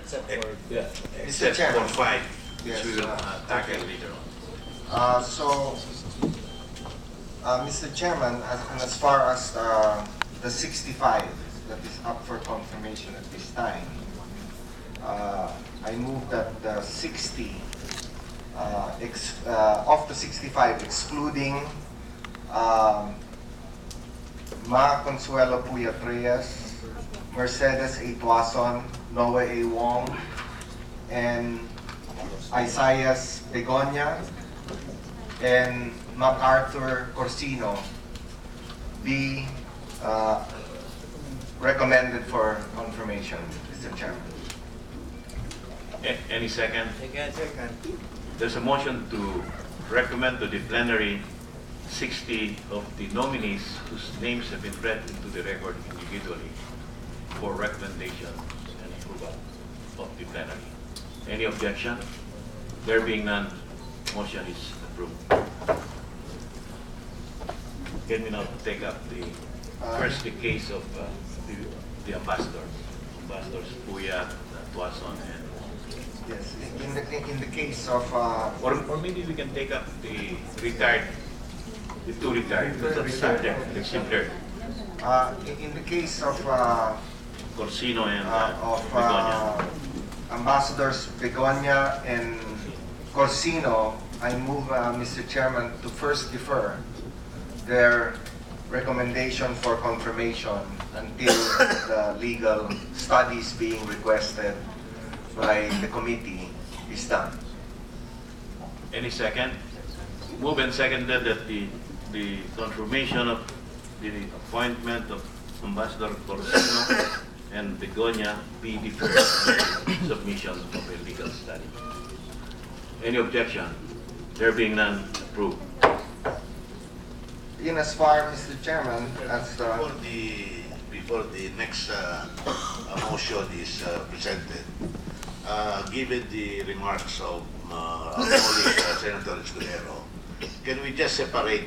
Except Eh, for yeah, Mr. except Chairman. for 5, Yes, which we will tackle okay. later on. Mr. Chairman, and as far as the 65 that is up for confirmation at this time, I move that the 60 of the 65, excluding Ma Consuelo Puyat Reyes, Mercedes A. Tuason, Noah A. Wong, and Isaias Begonia, and MacArthur Corsino be recommended for confirmation, Mr. Chairman. Any second? second. There's a motion to recommend to the plenary 60 of the nominees whose names have been read into the record individually for recommendation and approval of the plenary. Any objection? There being none, motion is approved. Can we now take up the first the case of the ambassadors, Puyat, Tuason, and Yes, in the case of or maybe we can take up the two retired subject, the simpler in the case of Corsino and Begonia. Ambassadors Begonia and Corsino, I move, Mr. Chairman, to first defer their recommendation for confirmation until the legal studies being requested by the committee is done. Any second? Move and seconded that the confirmation of the appointment of Ambassador Corsino and Begonia be deferred to submission of a legal study. Any objection? There being none, approved. In as far, Mr. Chairman, as before the next motion is presented, given the remarks of our colleague Senator Escudero, can we just separate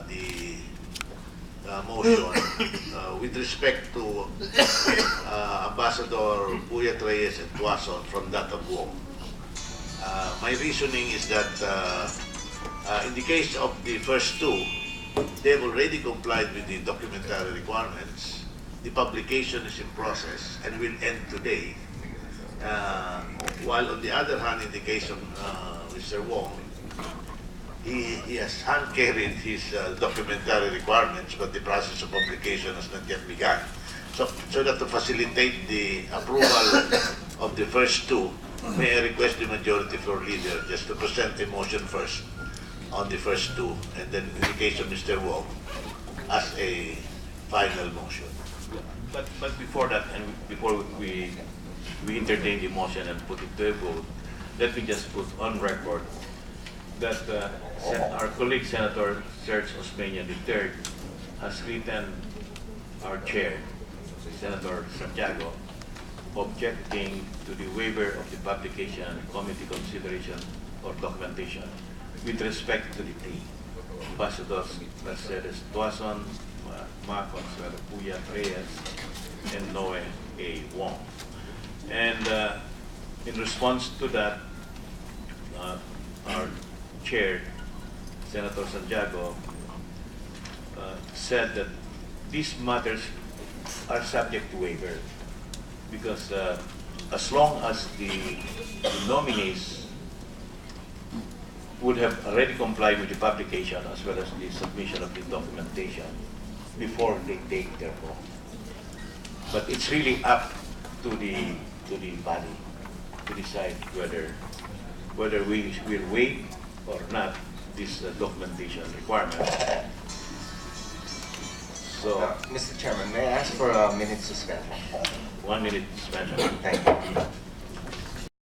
the motion with respect to Ambassador Puyat Reyes and Tuason from that of Wong? My reasoning is that in the case of the first two, they've already complied with the documentary requirements. The publication is in process and will end today. While on the other hand, in the case of Mr. Wong, he has hand-carried his documentary requirements, but the process of publication has not yet begun. So that to facilitate the approval of the first two, may I request the majority floor leader just to present a motion first on the first two, and then in the case of Mr. Wong, as a final motion. But before that, and before we entertain the motion and put it to a vote, let me just put on record that our colleague Senator Serge Osmeña III has written our chair, Senator Santiago, objecting to the waiver of the publication committee consideration or documentation with respect to the three ambassadors, Mercedes Tuason, Ma Consuelo Puyat Reyes, and Noe A. Wong. And in response to that, our chair, Senator Santiago, said that these matters are subject to waiver because as long as the nominees would have already complied with the publication as well as the submission of the documentation before they take their vote. But it's really up to the body to decide whether we will waive or not this documentation requirement. So, Mr. Chairman, may I ask for a minute suspension? 1 minute suspension. Thank you.